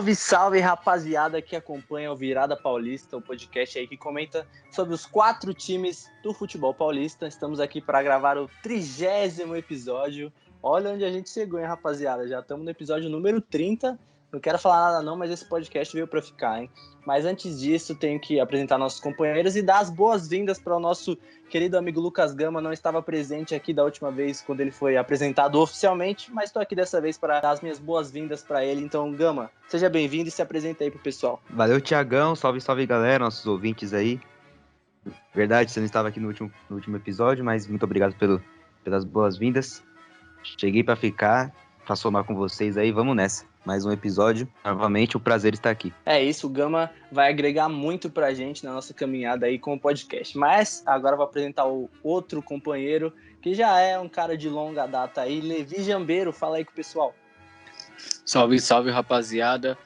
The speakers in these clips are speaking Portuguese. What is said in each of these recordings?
Salve, salve, rapaziada que acompanha o Virada Paulista, o podcast aí que comenta sobre os 4 times do futebol paulista. Estamos aqui para gravar o 30º episódio. Olha onde a gente chegou, hein, rapaziada? Já estamos no episódio número 30. Não quero falar nada não, mas esse podcast veio para ficar, hein? Mas antes disso, tenho que apresentar nossos companheiros e dar as boas-vindas para o nosso querido amigo Lucas Gama. Não estava presente aqui da última vez quando ele foi apresentado oficialmente, mas estou aqui dessa vez para dar as minhas boas-vindas para ele. Então, Gama, seja bem-vindo e se apresenta aí pro pessoal. Valeu, Thiagão. Salve, salve, galera, nossos ouvintes aí. Verdade, você não estava aqui no último episódio, mas muito obrigado pelas boas-vindas. Cheguei para ficar, para somar com vocês aí, vamos nessa. Mais um episódio. Novamente, o prazer está aqui. É isso, o Gama vai agregar muito pra gente na nossa caminhada aí com o podcast. Mas agora eu vou apresentar o outro companheiro, que já é um cara de longa data aí, Levi Jambeiro. Fala aí com o pessoal. Salve, salve, rapaziada.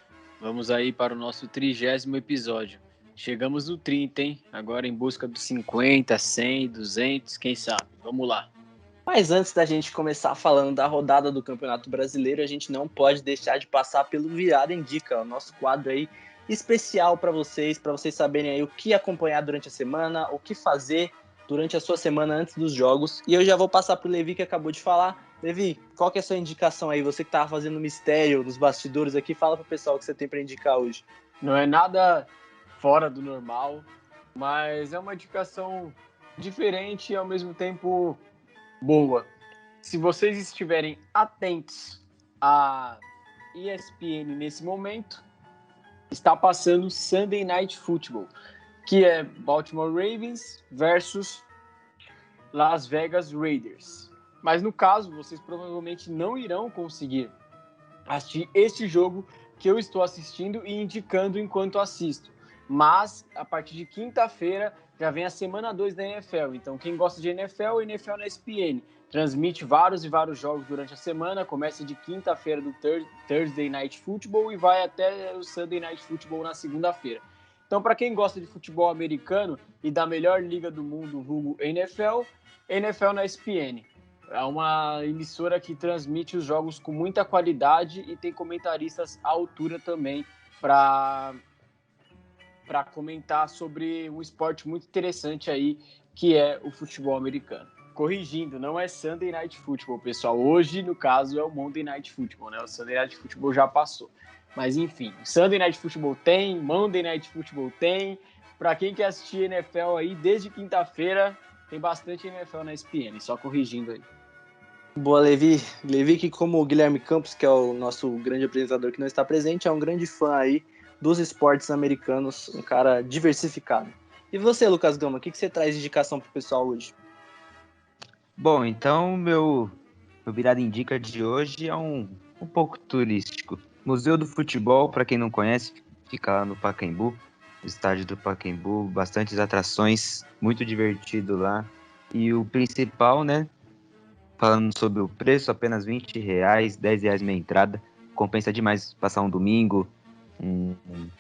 Vamos aí para o nosso 30º episódio. Chegamos no 30, hein? Agora em busca dos 50, 100, 200, quem sabe? Vamos lá. Mas antes da gente começar falando da rodada do Campeonato Brasileiro, a gente não pode deixar de passar pelo Virada Indica, o nosso quadro aí especial para vocês saberem aí o que acompanhar durante a semana, o que fazer durante a sua semana antes dos jogos. E eu já vou passar pro Levi, que acabou de falar. Levi, qual que é a sua indicação aí? Você que tava fazendo mistério nos bastidores aqui, fala pro pessoal o que você tem para indicar hoje. Não é nada fora do normal, mas é uma indicação diferente e ao mesmo tempo boa. Se vocês estiverem atentos à ESPN nesse momento, está passando Sunday Night Football, que é Baltimore Ravens versus Las Vegas Raiders. Mas no caso, vocês provavelmente não irão conseguir assistir este jogo que eu estou assistindo e indicando enquanto assisto. Mas, a partir de quinta-feira, já vem a semana 2 da NFL. Então, quem gosta de NFL, NFL na ESPN. Transmite vários e vários jogos durante a semana. Começa de quinta-feira do Thursday Night Football e vai até o Sunday Night Football na segunda-feira. Então, para quem gosta de futebol americano e da melhor liga do mundo, vulgo NFL, NFL na ESPN. É uma emissora que transmite os jogos com muita qualidade e tem comentaristas à altura também para comentar sobre um esporte muito interessante aí, que é o futebol americano. Corrigindo, não é Sunday Night Football, pessoal. Hoje, no caso, é o Monday Night Football, né? O Sunday Night Football já passou. Mas, enfim, Sunday Night Football tem, Monday Night Football tem. Para quem quer assistir NFL aí, desde quinta-feira, tem bastante NFL na ESPN, só corrigindo aí. Boa, Levi. Levi, que como o Guilherme Campos, que é o nosso grande apresentador que não está presente, é um grande fã aí dos esportes americanos, um cara diversificado. E você, Lucas Gama, o que você traz de indicação pro pessoal hoje? Bom, então meu Virada Indica de hoje é um pouco turístico. Museu do Futebol, para quem não conhece, fica lá no Pacaembu, no estádio do Pacaembu, bastantes atrações, muito divertido lá. E o principal, né, falando sobre o preço, apenas R$20, R$10 meia entrada, compensa demais passar um domingo, um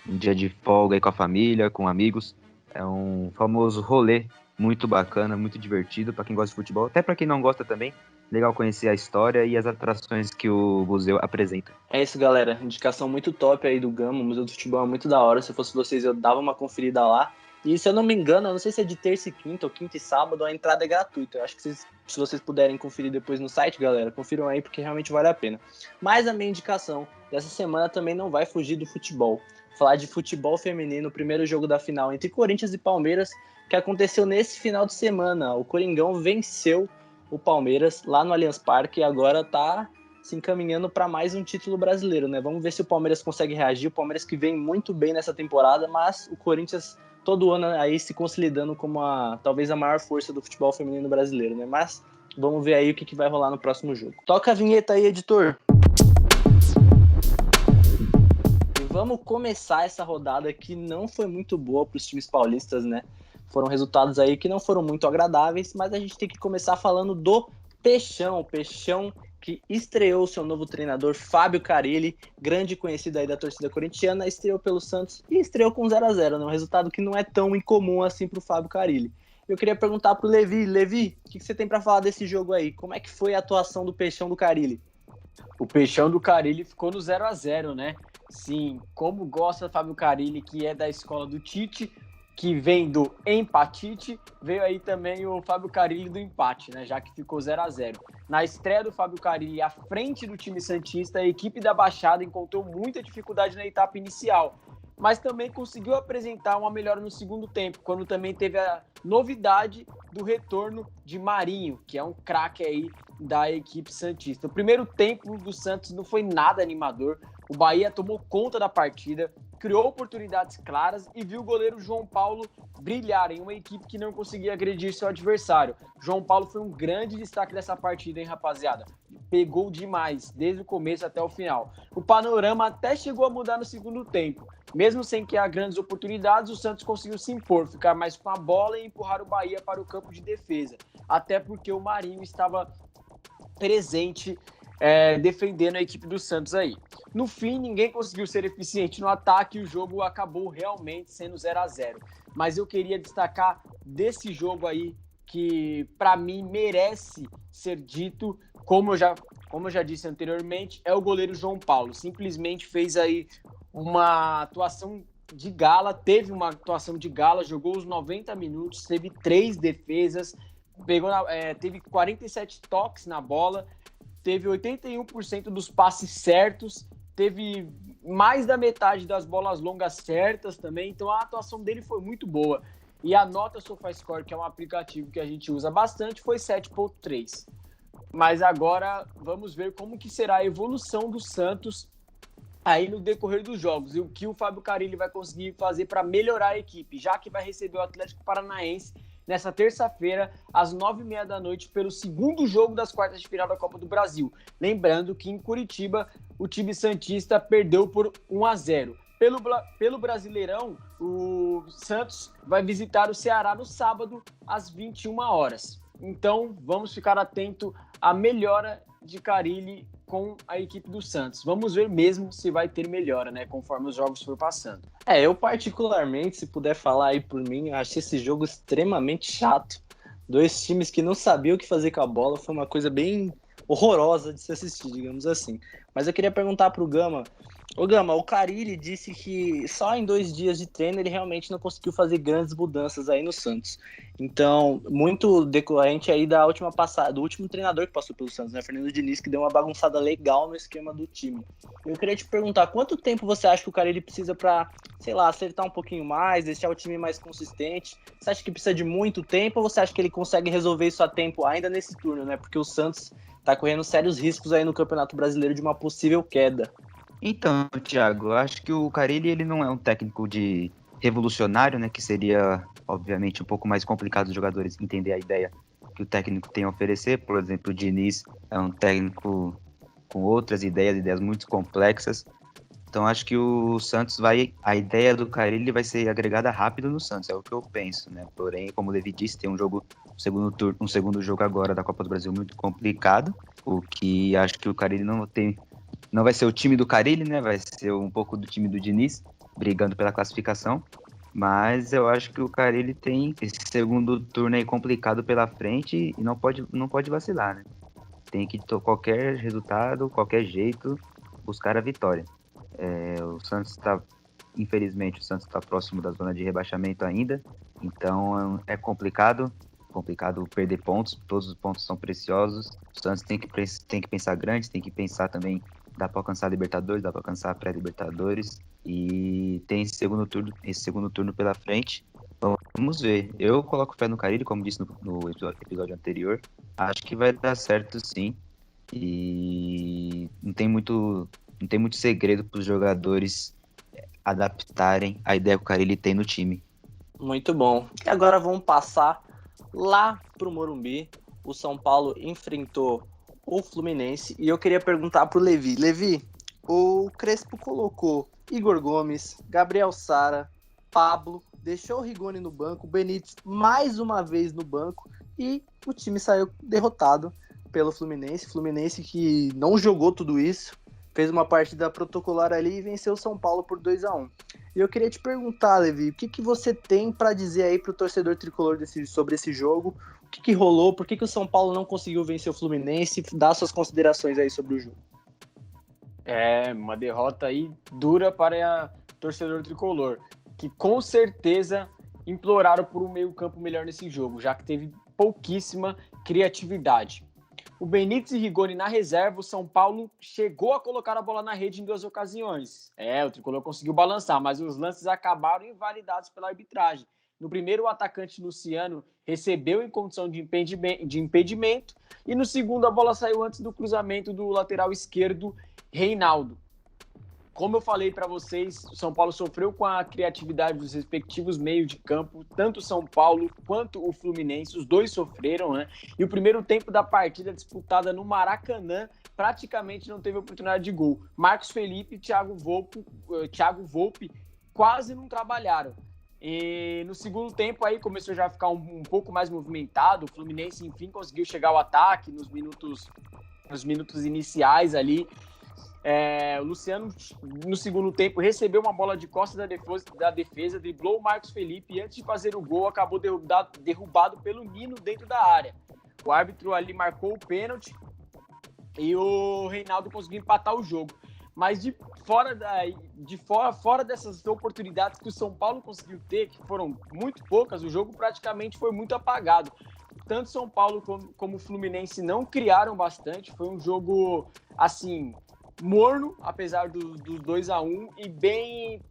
dia de folga aí com a família, com amigos. É um famoso rolê muito bacana, muito divertido para quem gosta de futebol, até para quem não gosta também. Legal conhecer a história e as atrações que o museu apresenta. É isso, galera. Indicação muito top aí do Gama. O Museu do Futebol é muito da hora. Se eu fosse vocês, eu dava uma conferida lá. E se eu não me engano, eu não sei se é de terça e quinta ou quinta e sábado, a entrada é gratuita. Eu acho que se vocês puderem conferir depois no site, galera, confiram aí porque realmente vale a pena. Mas a minha indicação dessa semana também não vai fugir do futebol. Falar de futebol feminino, o primeiro jogo da final entre Corinthians e Palmeiras, que aconteceu nesse final de semana. O Coringão venceu o Palmeiras lá no Allianz Parque e agora tá se encaminhando para mais um título brasileiro, né? Vamos ver se o Palmeiras consegue reagir. O Palmeiras que vem muito bem nessa temporada, mas o Corinthians todo ano aí se consolidando como talvez a maior força do futebol feminino brasileiro, né? Mas vamos ver aí o que vai rolar no próximo jogo. Toca a vinheta aí, editor! E vamos começar essa rodada que não foi muito boa para os times paulistas, né? Foram resultados aí que não foram muito agradáveis, mas a gente tem que começar falando do Peixão. O Peixão que estreou seu novo treinador, Fábio Carille, grande conhecido aí da torcida corintiana, estreou pelo Santos e estreou com 0-0, né? Um resultado que não é tão incomum assim para o Fábio Carille. Eu queria perguntar para o Levi. Levi, o que você tem para falar desse jogo aí? Como é que foi a atuação do Peixão do Carille? O peixão do Carille ficou no 0-0, né? Sim, como gosta Fábio Carille, que é da escola do Tite, que vem do empatite, veio aí também o Fábio Carille do empate, né? Já que ficou 0-0. Na estreia do Fábio Carille à frente do time santista, a equipe da Baixada encontrou muita dificuldade na etapa inicial, mas também conseguiu apresentar uma melhora no segundo tempo, quando também teve a novidade do retorno de Marinho, que é um craque aí da equipe santista. O primeiro tempo do Santos não foi nada animador, o Bahia tomou conta da partida, criou oportunidades claras e viu o goleiro João Paulo brilhar em uma equipe que não conseguia agredir seu adversário. João Paulo foi um grande destaque dessa partida, hein, rapaziada? Pegou demais, desde o começo até o final. O panorama até chegou a mudar no segundo tempo. Mesmo sem criar grandes oportunidades, o Santos conseguiu se impor, ficar mais com a bola e empurrar o Bahia para o campo de defesa. Até porque o Marinho estava presente defendendo a equipe do Santos aí. No fim, ninguém conseguiu ser eficiente no ataque e o jogo acabou realmente sendo 0-0. Mas eu queria destacar desse jogo aí, que para mim merece ser dito, como eu já disse anteriormente, é o goleiro João Paulo. Simplesmente fez aí uma atuação de gala, jogou os 90 minutos, teve 3 defesas, teve 47 toques na bola, teve 81% dos passes certos, teve mais da metade das bolas longas certas também, então a atuação dele foi muito boa. E a nota SofaScore, que é um aplicativo que a gente usa bastante, foi 7.3. Mas agora vamos ver como que será a evolução do Santos aí no decorrer dos jogos e o que o Fábio Carille vai conseguir fazer para melhorar a equipe, já que vai receber o Atlético Paranaense nessa terça-feira, às 9h30 da noite, pelo segundo jogo das quartas de final da Copa do Brasil. Lembrando que em Curitiba, o time santista perdeu por 1-0. Pelo Brasileirão, o Santos vai visitar o Ceará no sábado, às 21 horas. Então, vamos ficar atento à melhora de Carille com a equipe do Santos. Vamos ver mesmo se vai ter melhora, né, conforme os jogos for passando. Eu particularmente, se puder falar aí por mim, achei esse jogo extremamente chato. 2 times que não sabiam o que fazer com a bola, foi uma coisa bem horrorosa de se assistir, digamos assim. Mas eu queria perguntar pro Gama. Ô Gama, o Carille disse que só em 2 dias de treino ele realmente não conseguiu fazer grandes mudanças aí no Santos. Então, muito decorrente aí da última passada, do último treinador que passou pelo Santos, né, Fernando Diniz, que deu uma bagunçada legal no esquema do time. Eu queria te perguntar, quanto tempo você acha que o Carille precisa para, sei lá, acertar um pouquinho mais, deixar o time mais consistente? Você acha que precisa de muito tempo ou você acha que ele consegue resolver isso a tempo ainda nesse turno, né? Porque o Santos tá correndo sérios riscos aí no Campeonato Brasileiro de uma possível queda. Então, Thiago, eu acho que o Carille ele não é um técnico de revolucionário, né? Que seria, obviamente, um pouco mais complicado os jogadores entender a ideia que o técnico tem a oferecer. Por exemplo, o Diniz é um técnico com outras ideias muito complexas. Então, acho que o Santos a ideia do Carille vai ser agregada rápido no Santos, é o que eu penso, né? Porém, como o Levi disse, tem um segundo jogo agora da Copa do Brasil muito complicado, o que acho que o Carille não vai ser o time do Carille, né? Vai ser um pouco do time do Diniz, brigando pela classificação. Mas eu acho que o Carille tem esse segundo turno aí complicado pela frente e não pode vacilar, né? Tem que, qualquer resultado, qualquer jeito, buscar a vitória. Infelizmente, o Santos está próximo da zona de rebaixamento ainda. Então, é complicado perder pontos. Todos os pontos são preciosos. O Santos tem que pensar grande, tem que pensar também. Dá para alcançar a Libertadores, dá para alcançar a pré-Libertadores e tem esse segundo turno pela frente. Vamos ver. Eu coloco fé no Carille, como disse no episódio anterior. Acho que vai dar certo, sim. E não tem muito segredo para os jogadores adaptarem a ideia que o Carille tem no time. Muito bom. E agora vamos passar lá pro Morumbi. O São Paulo enfrentou o Fluminense e eu queria perguntar pro Levi. Levi, o Crespo colocou Igor Gomes, Gabriel Sara, Pablo, deixou o Rigoni no banco, o Benítez mais uma vez no banco e o time saiu derrotado pelo Fluminense. Fluminense que não jogou tudo isso, fez uma partida protocolar ali e venceu o São Paulo por 2-1. E eu queria te perguntar, Levi, o que você tem para dizer aí pro torcedor tricolor sobre esse jogo? O que rolou? Por que o São Paulo não conseguiu vencer o Fluminense? Dá suas considerações aí sobre o jogo. É, uma derrota aí dura para o torcedor tricolor, que com certeza imploraram por um meio-campo melhor nesse jogo, já que teve pouquíssima criatividade. O Benítez e Rigoni na reserva, o São Paulo chegou a colocar a bola na rede em 2 ocasiões. O tricolor conseguiu balançar, mas os lances acabaram invalidados pela arbitragem. No primeiro, o atacante Luciano recebeu em condição de impedimento, e no segundo, a bola saiu antes do cruzamento do lateral esquerdo, Reinaldo. Como eu falei para vocês, o São Paulo sofreu com a criatividade dos respectivos meios de campo, tanto o São Paulo quanto o Fluminense, os dois sofreram, né? E o primeiro tempo da partida disputada no Maracanã praticamente não teve oportunidade de gol. Marcos Felipe e Thiago Volpi quase não trabalharam. E no segundo tempo aí começou já a ficar um pouco mais movimentado, o Fluminense enfim conseguiu chegar ao ataque nos minutos iniciais ali. O Luciano, no segundo tempo, recebeu uma bola de costas da defesa, driblou o Marcos Felipe e antes de fazer o gol, acabou derrubado pelo Nino dentro da área. O árbitro ali marcou o pênalti e o Reinaldo conseguiu empatar o jogo. Mas fora dessas oportunidades que o São Paulo conseguiu ter, que foram muito poucas, o jogo praticamente foi muito apagado. Tanto São Paulo como o Fluminense não criaram bastante, foi um jogo, assim, morno, apesar dos 2-1, e bem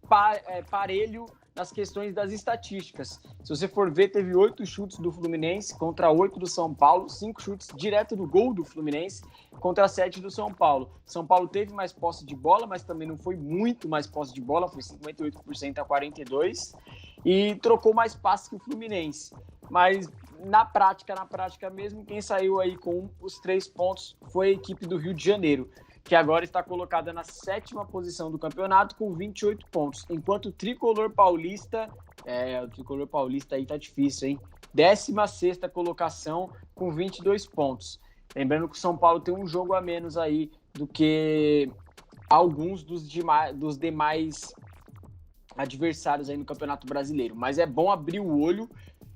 parelho nas questões das estatísticas. Se você for ver, teve 8 chutes do Fluminense contra 8 do São Paulo, 5 chutes direto do gol do Fluminense contra 7 do São Paulo. São Paulo teve mais posse de bola, mas também não foi muito mais posse de bola, foi 58% a 42%, e trocou mais passes que o Fluminense. Mas na prática mesmo, quem saiu aí com os 3 pontos foi a equipe do Rio de Janeiro, que agora está colocada na 7ª posição do campeonato com 28 pontos, enquanto o Tricolor Paulista, aí tá difícil, hein? 16ª colocação com 22 pontos. Lembrando que o São Paulo tem um jogo a menos aí do que alguns dos demais adversários aí no Campeonato Brasileiro. Mas é bom abrir o olho,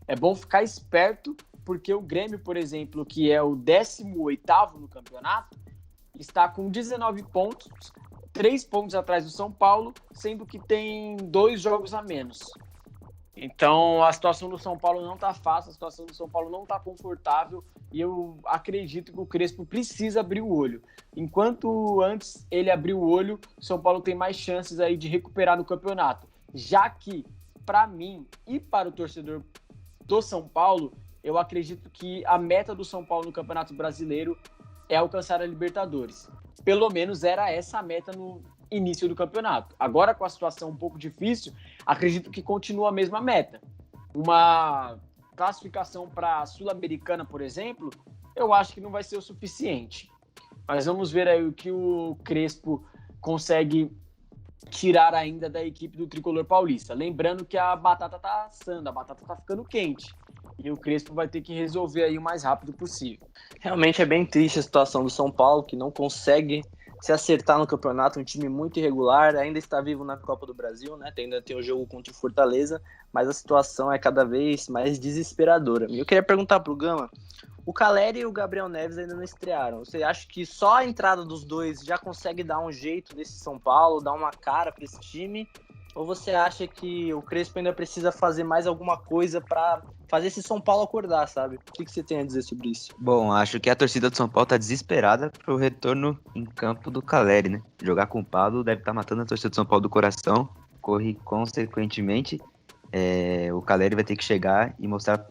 é bom ficar esperto, porque o Grêmio, por exemplo, que é o 18º no campeonato, está com 19 pontos, 3 pontos atrás do São Paulo, sendo que tem 2 jogos a menos. Então, a situação do São Paulo não está fácil, a situação do São Paulo não está confortável, e eu acredito que o Crespo precisa abrir o olho. Enquanto antes ele abrir o olho, o São Paulo tem mais chances aí de recuperar no campeonato. Já que, para mim e para o torcedor do São Paulo, eu acredito que a meta do São Paulo no Campeonato Brasileiro é alcançar a Libertadores. Pelo menos era essa a meta no início do campeonato. Agora, com a situação um pouco difícil, acredito que continua a mesma meta. Uma classificação para a Sul-Americana, por exemplo, eu acho que não vai ser o suficiente. Mas vamos ver aí o que o Crespo consegue tirar ainda da equipe do Tricolor Paulista. Lembrando que a batata tá assando, a batata tá ficando quente. E o Crespo vai ter que resolver aí o mais rápido possível. Realmente é bem triste a situação do São Paulo, que não consegue se acertar no campeonato, um time muito irregular, ainda está vivo na Copa do Brasil, né? Ainda tem o jogo contra o Fortaleza, mas a situação é cada vez mais desesperadora. E eu queria perguntar pro Gama, o Calleri e o Gabriel Neves ainda não estrearam. Você acha que só a entrada dos dois já consegue dar um jeito nesse São Paulo, dar uma cara para esse time? Ou você acha que o Crespo ainda precisa fazer mais alguma coisa para fazer esse São Paulo acordar, sabe? O que você tem a dizer sobre isso? Bom, acho que a torcida do São Paulo tá desesperada pro retorno em campo do Calleri, né? Jogar com o Pablo deve estar matando a torcida do São Paulo do coração. Corre consequentemente, o Calleri vai ter que chegar e mostrar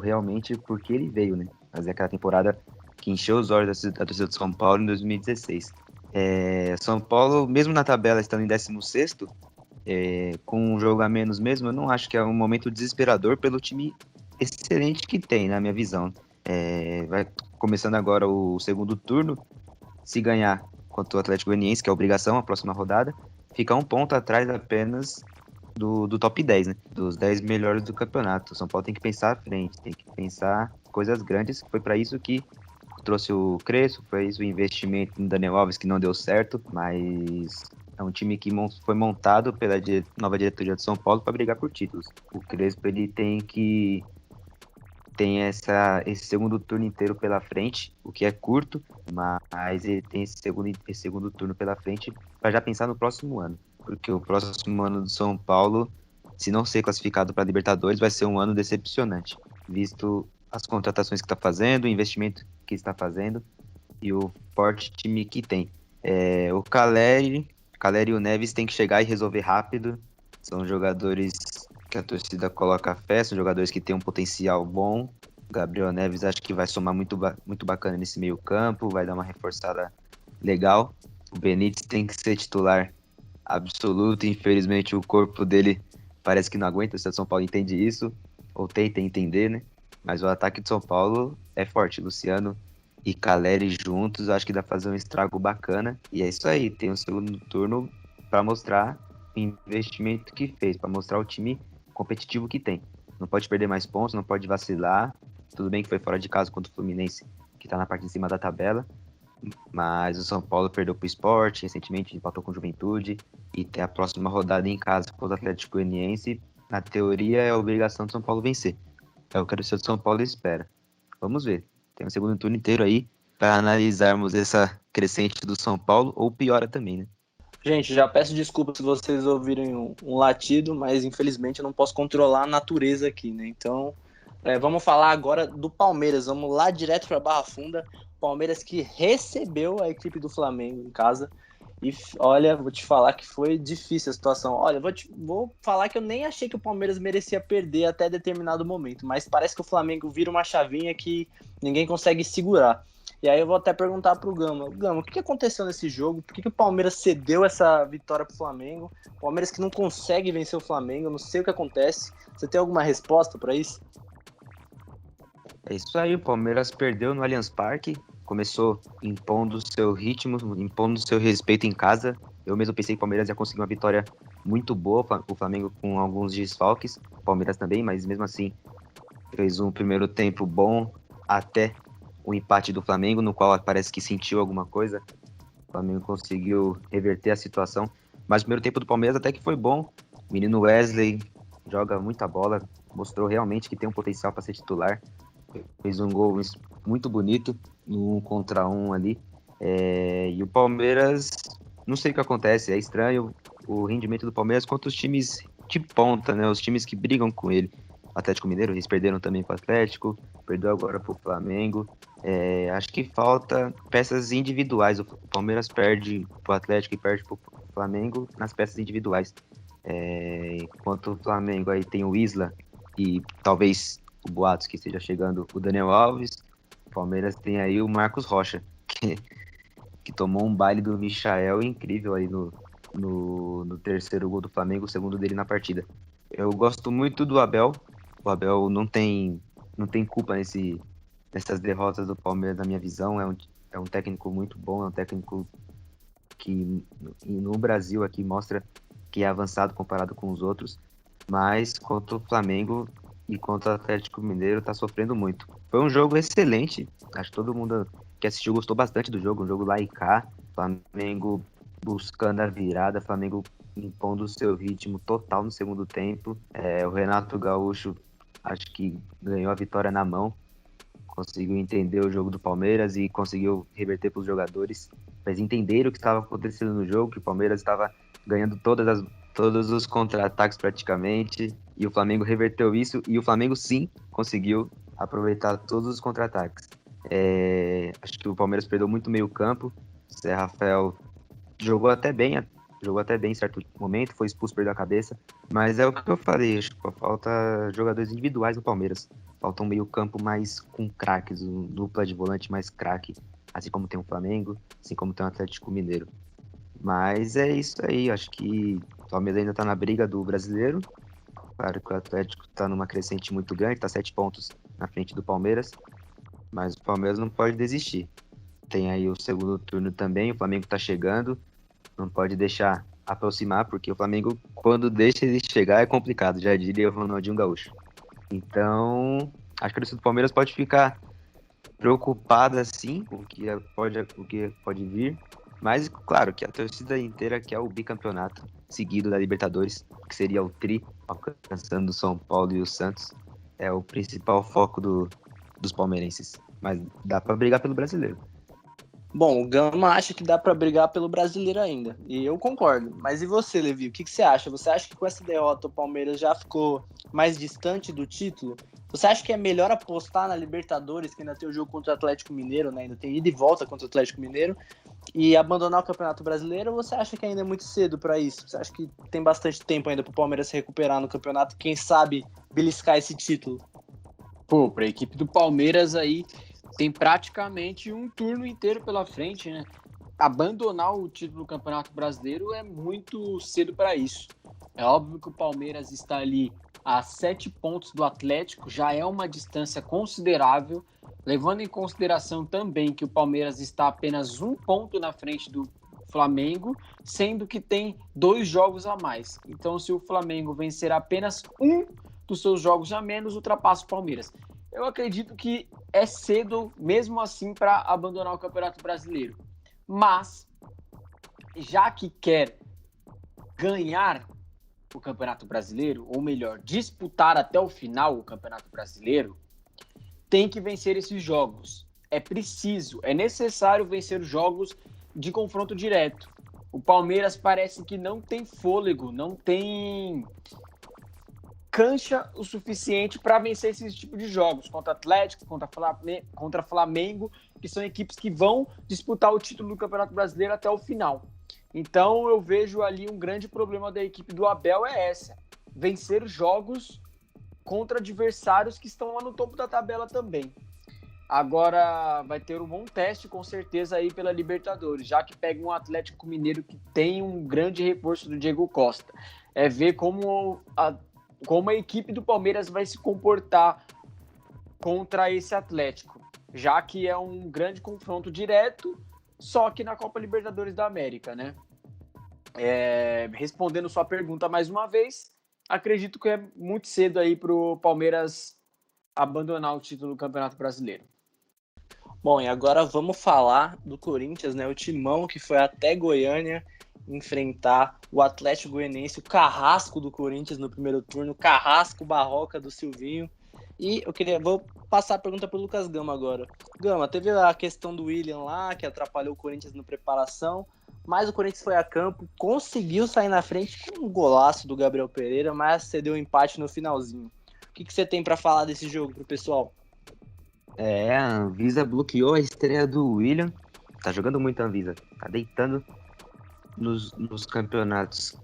realmente por que ele veio, né? Fazer aquela temporada que encheu os olhos da torcida do São Paulo em 2016. São Paulo, mesmo na tabela estando em 16º, com um jogo a menos mesmo, eu não acho que é um momento desesperador pelo time excelente que tem, na minha visão. Vai começando agora o segundo turno, se ganhar contra o Atlético Goianiense, que é a obrigação, a próxima rodada, fica um ponto atrás apenas do top 10, né? Dos 10 melhores do campeonato. O São Paulo tem que pensar à frente, tem que pensar coisas grandes, foi para isso que trouxe o Crespo, foi isso o investimento no Daniel Alves, que não deu certo, mas é um time que foi montado pela nova diretoria de São Paulo para brigar por títulos. O Crespo ele tem que tem esse segundo turno inteiro pela frente, o que é curto, mas ele tem esse segundo turno pela frente para já pensar no próximo ano. Porque o próximo ano do São Paulo, se não ser classificado para a Libertadores, vai ser um ano decepcionante, visto as contratações que está fazendo, o investimento que está fazendo e o forte time que tem. O Caleri e o Neves tem que chegar e resolver rápido. São jogadores que a torcida coloca fé, são jogadores que têm um potencial bom. O Gabriel Neves acho que vai somar muito bacana nesse meio campo, vai dar uma reforçada legal. O Benítez tem que ser titular absoluto, infelizmente o corpo dele parece que não aguenta, o São Paulo entende isso, ou tenta entender, né? Mas o ataque de São Paulo é forte, Luciano e Caleri juntos, acho que dá pra fazer um estrago bacana. E é isso aí, tem um segundo turno para mostrar o investimento que fez, para mostrar o time competitivo que tem. Não pode perder mais pontos, não pode vacilar. Tudo bem que foi fora de casa contra o Fluminense, que tá na parte de cima da tabela. Mas o São Paulo perdeu pro Sport, recentemente empatou com o Juventude. E tem a próxima rodada em casa contra o Atlético Goianiense. Na teoria, é a obrigação do São Paulo vencer. É o que o torcedor do São Paulo espera. Vamos ver. Tem um segundo turno inteiro aí para analisarmos essa crescente do São Paulo, ou piora também, né? Gente, já peço desculpas se vocês ouvirem um latido, mas infelizmente eu não posso controlar a natureza aqui, né? Então, vamos falar agora do Palmeiras. Vamos lá direto para Barra Funda. Palmeiras que recebeu a equipe do Flamengo em casa. E olha, vou te falar que foi difícil a situação. Olha, vou falar que eu nem achei que o Palmeiras merecia perder até determinado momento, mas parece que o Flamengo vira uma chavinha que ninguém consegue segurar. E aí eu vou até perguntar pro Gama. Gama, o que aconteceu nesse jogo? Por que o Palmeiras cedeu essa vitória pro Flamengo? O Palmeiras que não consegue vencer o Flamengo, eu não sei o que acontece. Você tem alguma resposta para isso? É isso aí, o Palmeiras perdeu no Allianz Parque, começou impondo seu ritmo, impondo seu respeito em casa. Eu mesmo pensei que o Palmeiras ia conseguir uma vitória muito boa, o Flamengo com alguns desfalques, o Palmeiras também, mas mesmo assim fez um primeiro tempo bom até o empate do Flamengo, no qual parece que sentiu alguma coisa. O Flamengo conseguiu reverter a situação, mas o primeiro tempo do Palmeiras até que foi bom. O menino Wesley joga muita bola, mostrou realmente que tem um potencial para ser titular. Fez um gol muito bonito no 1 contra 1 ali. E o Palmeiras, não sei o que acontece, é estranho o rendimento do Palmeiras contra os times de ponta, né? Os times que brigam com ele. O Atlético Mineiro, eles perderam também para o Atlético, perdeu agora para o Flamengo. Acho que falta peças individuais. O Palmeiras perde para o Atlético e perde para o Flamengo nas peças individuais. Enquanto o Flamengo aí tem o Isla e talvez o boatos que esteja chegando o Daniel Alves, o Palmeiras tem aí o Marcos Rocha, que tomou um baile do Michael incrível aí no terceiro gol do Flamengo, o segundo dele na partida. Eu gosto muito do Abel. O Abel não tem culpa nessas derrotas do Palmeiras, na minha visão. É um técnico muito bom, é um técnico que no Brasil aqui mostra que é avançado comparado com os outros, mas contra o Flamengo e contra o Atlético Mineiro tá sofrendo muito. Foi um jogo excelente, acho que todo mundo que assistiu gostou bastante do jogo, um jogo lá e cá, Flamengo buscando a virada, Flamengo impondo o seu ritmo total no segundo tempo. O Renato Gaúcho acho que ganhou a vitória na mão, conseguiu entender o jogo do Palmeiras e conseguiu reverter para os jogadores, para eles entenderem o que estava acontecendo no jogo, que o Palmeiras estava ganhando todos os contra-ataques praticamente, e o Flamengo reverteu isso, e o Flamengo sim conseguiu aproveitar todos os contra-ataques. Acho que o Palmeiras perdeu muito meio campo, o Zé Rafael jogou até bem em certo momento, foi expulso, perdeu a cabeça, mas é o que eu falei, acho que falta jogadores individuais no Palmeiras, falta um meio campo mais com craques, um dupla de volante mais craque, assim como tem o Flamengo, assim como tem o Atlético Mineiro. Mas é isso aí, acho que o Palmeiras ainda está na briga do brasileiro. Claro que o Atlético está numa crescente muito grande, está 7 pontos na frente do Palmeiras, mas o Palmeiras não pode desistir. Tem aí o segundo turno também, o Flamengo está chegando, não pode deixar aproximar, porque o Flamengo, quando deixa ele chegar, é complicado, já diria o Ronaldinho Gaúcho. Então, acho que a torcida do Palmeiras pode ficar preocupada sim com o que pode vir, mas claro que a torcida inteira quer o bicampeonato seguido da Libertadores, que seria o tri, alcançando o São Paulo e o Santos. é o principal foco dos palmeirenses. Mas dá pra brigar pelo brasileiro. Bom, o Gama acha que dá pra brigar pelo brasileiro ainda. E eu concordo. Mas e você, Levi? O que você acha? Você acha que com essa derrota o Palmeiras já ficou mais distante do título? Você acha que é melhor apostar na Libertadores, que ainda tem o jogo contra o Atlético Mineiro, né? Ainda tem ida e volta contra o Atlético Mineiro, e abandonar o Campeonato Brasileiro? Ou você acha que ainda é muito cedo pra isso? Você acha que tem bastante tempo ainda pro Palmeiras se recuperar no campeonato? Quem sabe beliscar esse título? Pô, pra equipe do Palmeiras aí tem praticamente um turno inteiro pela frente, né? Abandonar o título do Campeonato Brasileiro é muito cedo para isso. É óbvio que o Palmeiras está ali a 7 pontos do Atlético, já é uma distância considerável, levando em consideração também que o Palmeiras está apenas 1 ponto na frente do Flamengo, sendo que tem 2 jogos a mais. Então, se o Flamengo vencer apenas um dos seus jogos a menos, ultrapassa o Palmeiras. Eu acredito que é cedo, mesmo assim, para abandonar o Campeonato Brasileiro. Mas, já que quer ganhar o Campeonato Brasileiro, ou melhor, disputar até o final o Campeonato Brasileiro, tem que vencer esses jogos. É preciso, é necessário vencer os jogos de confronto direto. O Palmeiras parece que não tem fôlego, não tem cancha o suficiente para vencer esse tipo de jogos contra Atlético, contra Flamengo, que são equipes que vão disputar o título do Campeonato Brasileiro até o final. Então eu vejo ali um grande problema da equipe do Abel vencer jogos contra adversários que estão lá no topo da tabela também. Agora vai ter um bom teste com certeza aí pela Libertadores, já que pega um Atlético Mineiro que tem um grande reforço do Diego Costa. É ver como a equipe do Palmeiras vai se comportar contra esse Atlético, já que é um grande confronto direto, só que na Copa Libertadores da América, né? Respondendo sua pergunta mais uma vez, acredito que é muito cedo aí para o Palmeiras abandonar o título do Campeonato Brasileiro. Bom, e agora vamos falar do Corinthians, né? O timão que foi até Goiânia enfrentar o Atlético Goianiense, o carrasco do Corinthians no primeiro turno, o carrasco barroca do Silvinho. E vou passar a pergunta para o Lucas Gama agora. Gama, teve a questão do William lá, que atrapalhou o Corinthians na preparação, mas o Corinthians foi a campo, conseguiu sair na frente com um golaço do Gabriel Pereira, mas cedeu o empate no finalzinho. O que você tem para falar desse jogo pro pessoal? A Anvisa bloqueou a estreia do William. Tá jogando muito a Anvisa. Tá deitando nos campeonatos.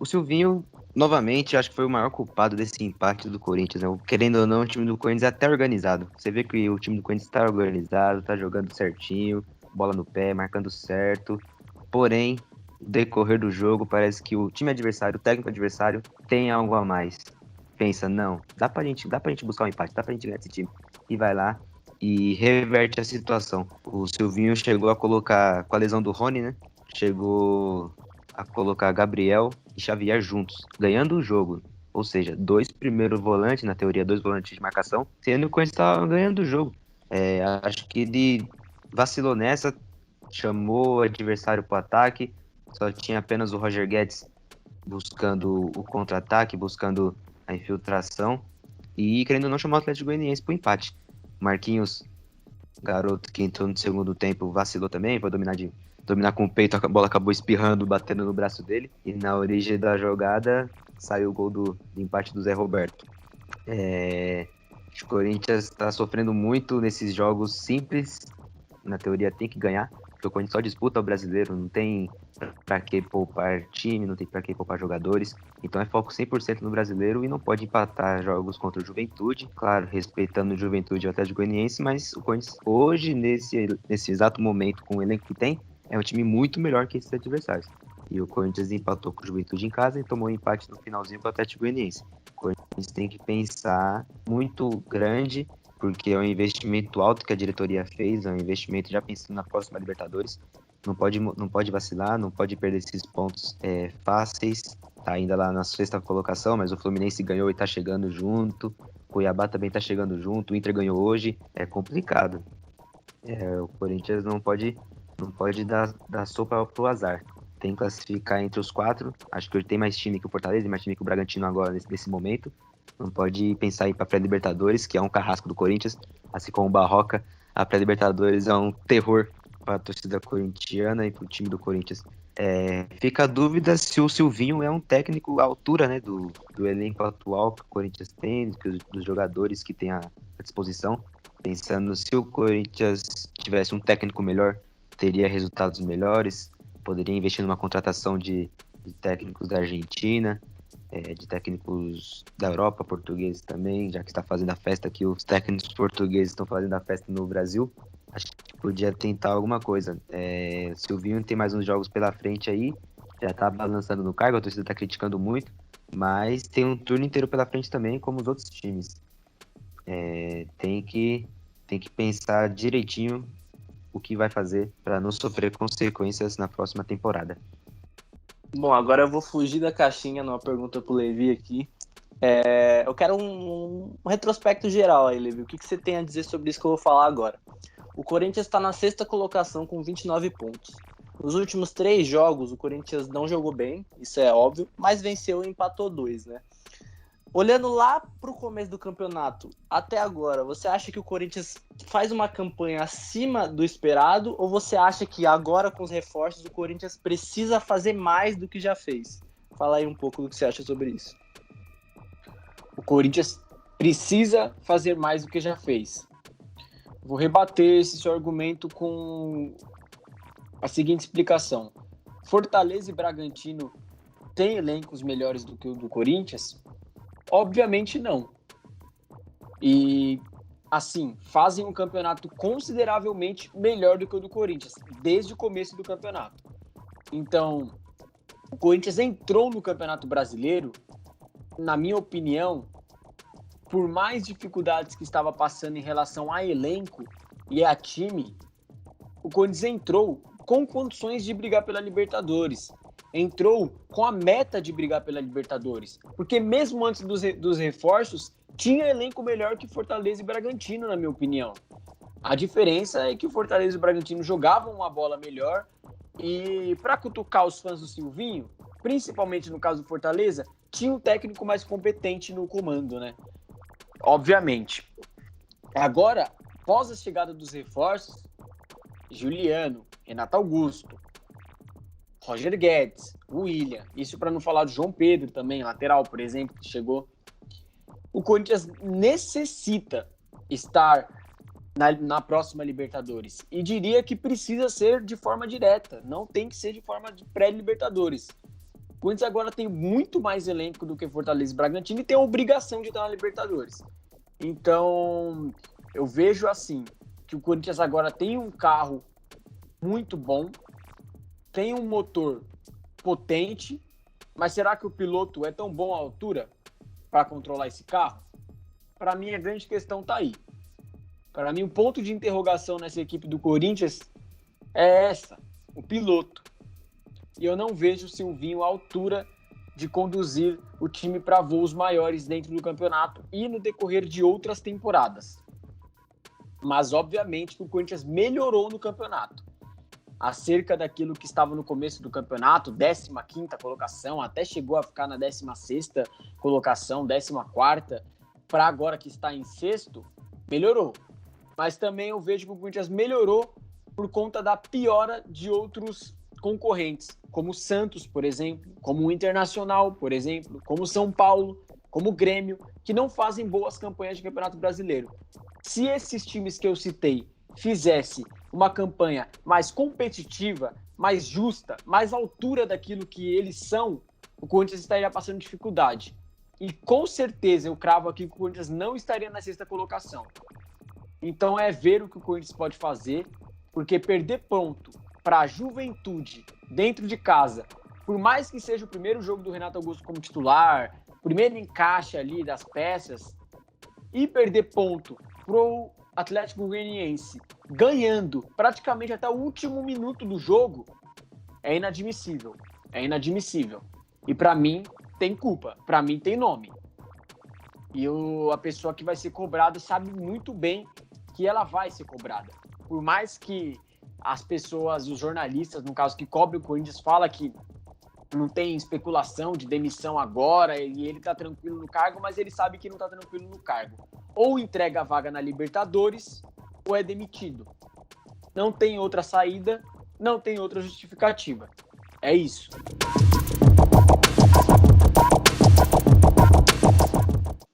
O Silvinho, novamente, acho que foi o maior culpado desse empate do Corinthians, né? Querendo ou não, o time do Corinthians é até organizado. Você vê que o time do Corinthians tá organizado, tá jogando certinho, bola no pé, marcando certo. Porém, no decorrer do jogo, parece que o time adversário, o técnico adversário, tem algo a mais. Pensa, não, dá pra gente buscar um empate, dá pra gente ganhar esse time. E vai lá e reverte a situação. O Silvinho chegou a colocar, com a lesão do Rony, né? Chegou a colocar Gabriel e Xavier juntos, ganhando o jogo. Ou seja, 2 primeiros volantes, na teoria, 2 volantes de marcação, sendo que o Corinthians estava ganhando o jogo. Acho que ele vacilou nessa, chamou o adversário para o ataque, só tinha apenas o Roger Guedes buscando o contra-ataque, buscando a infiltração e querendo não chamar o Atlético Goianiense para o empate. Marquinhos, garoto que entrou no segundo tempo, vacilou também, foi dominar com o peito, a bola acabou espirrando, batendo no braço dele, e na origem da jogada saiu o gol do empate do Zé Roberto. O Corinthians está sofrendo muito nesses jogos simples, na teoria tem que ganhar, porque o Corinthians só disputa o brasileiro, não tem para que poupar time, não tem para que poupar jogadores, então é foco 100% no brasileiro e não pode empatar jogos contra o Juventude, claro, respeitando o Juventude e o Atlético Goianiense, mas o Corinthians hoje, nesse exato momento, com o elenco que tem, é um time muito melhor que esses adversários. E o Corinthians empatou com o Juventude em casa e tomou um empate no finalzinho com o Atlético Goianiense. O Corinthians tem que pensar muito grande, porque é um investimento alto que a diretoria fez, é um investimento já pensando na próxima Libertadores. Não pode vacilar, não pode perder esses pontos fáceis. Tá ainda lá na 6ª colocação, mas o Fluminense ganhou e tá chegando junto. O Cuiabá também tá chegando junto. O Inter ganhou hoje. É complicado. O Corinthians não pode dar sopa pro azar. Tem que classificar entre os 4. Acho que ele tem mais time que o Fortaleza e mais time que o Bragantino agora nesse momento. Não pode pensar em ir para pré-Libertadores, que é um carrasco do Corinthians, assim como o Barroca. A pré-Libertadores é um terror para a torcida corintiana e para o time do Corinthians. Fica a dúvida se o Silvinho é um técnico à altura, né, do elenco atual que o Corinthians tem, dos jogadores que tem à disposição. Pensando se o Corinthians tivesse um técnico melhor, teria resultados melhores, poderia investir numa contratação de técnicos da Argentina, de técnicos da Europa, portugueses também, já que está fazendo a festa aqui, os técnicos portugueses estão fazendo a festa no Brasil. Acho que podia tentar alguma coisa. Silvinho tem mais uns jogos pela frente aí, já tá balançando no cargo, a torcida tá criticando muito, mas tem um turno inteiro pela frente também, como os outros times. Tem que pensar direitinho o que vai fazer para não sofrer consequências na próxima temporada. Bom, agora eu vou fugir da caixinha numa pergunta pro Levi aqui. Eu quero um retrospecto geral aí, Levi. O que você tem a dizer sobre isso que eu vou falar agora? O Corinthians está na 6ª colocação com 29 pontos. Nos últimos 3 jogos, o Corinthians não jogou bem, isso é óbvio, mas venceu e empatou 2, né? Olhando lá pro começo do campeonato, até agora, você acha que o Corinthians faz uma campanha acima do esperado ou você acha que agora com os reforços o Corinthians precisa fazer mais do que já fez? Fala aí um pouco do que você acha sobre isso. O Corinthians precisa fazer mais do que já fez. Vou rebater esse seu argumento com a seguinte explicação. Fortaleza e Bragantino têm elencos melhores do que o do Corinthians? Obviamente não. E, assim, fazem um campeonato consideravelmente melhor do que o do Corinthians, desde o começo do campeonato. Então, o Corinthians entrou no Campeonato Brasileiro, na minha opinião, por mais dificuldades que estava passando em relação a elenco e a time, o Corinthians entrou com condições de brigar pela Libertadores. Entrou com a meta de brigar pela Libertadores. Porque mesmo antes dos reforços, tinha elenco melhor que Fortaleza e Bragantino, na minha opinião. A diferença é que o Fortaleza e o Bragantino jogavam uma bola melhor e, para cutucar os fãs do Silvinho, principalmente no caso do Fortaleza, tinha um técnico mais competente no comando, né? Obviamente. Agora, após a chegada dos reforços, Juliano, Renato Augusto, Roger Guedes, William, isso para não falar do João Pedro também, lateral, por exemplo, que chegou. O Corinthians necessita estar na próxima Libertadores. E diria que precisa ser de forma direta, não tem que ser de forma de pré-Libertadores. O Corinthians agora tem muito mais elenco do que Fortaleza e Bragantino e tem a obrigação de estar na Libertadores. Então, eu vejo assim, que o Corinthians agora tem um carro muito bom, tem um motor potente, mas será que o piloto é tão bom à altura para controlar esse carro? Para mim, a grande questão está aí. Para mim, o ponto de interrogação nessa equipe do Corinthians é o piloto. E eu não vejo o Silvinho à altura de conduzir o time para voos maiores dentro do campeonato e no decorrer de outras temporadas. Mas, obviamente, que o Corinthians melhorou no campeonato. Acerca daquilo que estava no começo do campeonato, 15ª colocação, até chegou a ficar na 16ª colocação, 14ª, para agora que está em 6º, melhorou. Mas também eu vejo que o Corinthians melhorou por conta da piora de outros concorrentes, como o Santos, por exemplo, como o Internacional, por exemplo, como o São Paulo, como o Grêmio, que não fazem boas campanhas de Campeonato Brasileiro. Se esses times que eu citei fizessem uma campanha mais competitiva, mais justa, mais à altura daquilo que eles são, o Corinthians estaria passando dificuldade. E com certeza eu cravo aqui que o Corinthians não estaria na 6ª colocação. Então é ver o que o Corinthians pode fazer, porque perder ponto para a Juventude dentro de casa, por mais que seja o primeiro jogo do Renato Augusto como titular, primeiro encaixe ali das peças, e perder ponto pro Atlético Goianiense ganhando praticamente até o último minuto do jogo, é inadmissível. É inadmissível. E para mim tem culpa, para mim tem nome. E a pessoa que vai ser cobrada sabe muito bem que ela vai ser cobrada. Por mais que as pessoas, os jornalistas, no caso, que cobrem o Corinthians, falam que não tem especulação de demissão agora e ele tá tranquilo no cargo, mas ele sabe que não tá tranquilo no cargo. Ou entrega a vaga na Libertadores ou é demitido. Não tem outra saída, não tem outra justificativa. É isso.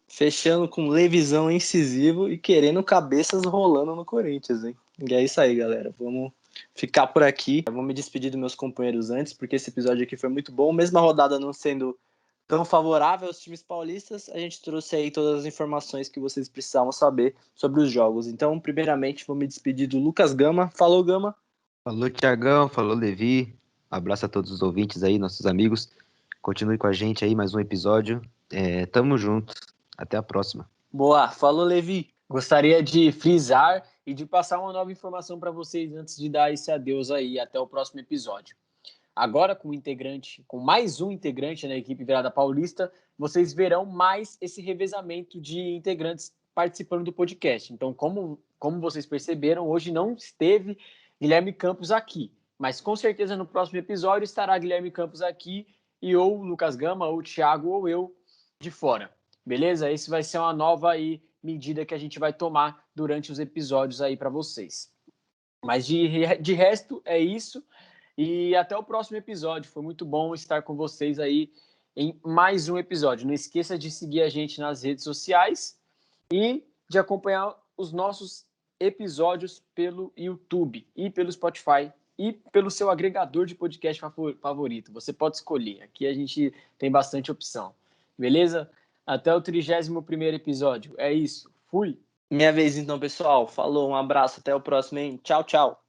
Fechando com Levisão incisivo e querendo cabeças rolando no Corinthians, hein? E é isso aí, galera. Vamos ficar por aqui. Eu vou me despedir dos meus companheiros antes, porque esse episódio aqui foi muito bom. Mesmo a rodada não sendo tão favorável aos times paulistas, a gente trouxe aí todas as informações que vocês precisavam saber sobre os jogos. Então, primeiramente, vou me despedir do Lucas Gama. Falou, Gama. Falou, Thiagão. Falou, Levi. Abraço a todos os ouvintes aí, nossos amigos. Continue com a gente aí, mais um episódio. Tamo junto. Até a próxima. Boa. Falou, Levi. Gostaria de frisar e de passar uma nova informação para vocês antes de dar esse adeus aí até o próximo episódio. Agora com mais um integrante na equipe Virada Paulista, vocês verão mais esse revezamento de integrantes participando do podcast. Então, como vocês perceberam, hoje não esteve Guilherme Campos aqui, mas com certeza no próximo episódio estará Guilherme Campos aqui e ou o Lucas Gama, ou o Thiago, ou eu de fora. Beleza? Esse vai ser uma nova medida que a gente vai tomar durante os episódios aí para vocês. Mas de resto é isso. E até o próximo episódio. Foi muito bom estar com vocês aí em mais um episódio. Não esqueça de seguir a gente nas redes sociais e de acompanhar os nossos episódios pelo YouTube e pelo Spotify e pelo seu agregador de podcast favorito. Você pode escolher. Aqui a gente tem bastante opção. Beleza? Até o 31º episódio. É isso. Fui! Minha vez então, pessoal. Falou, um abraço. Até o próximo, hein? Tchau, tchau.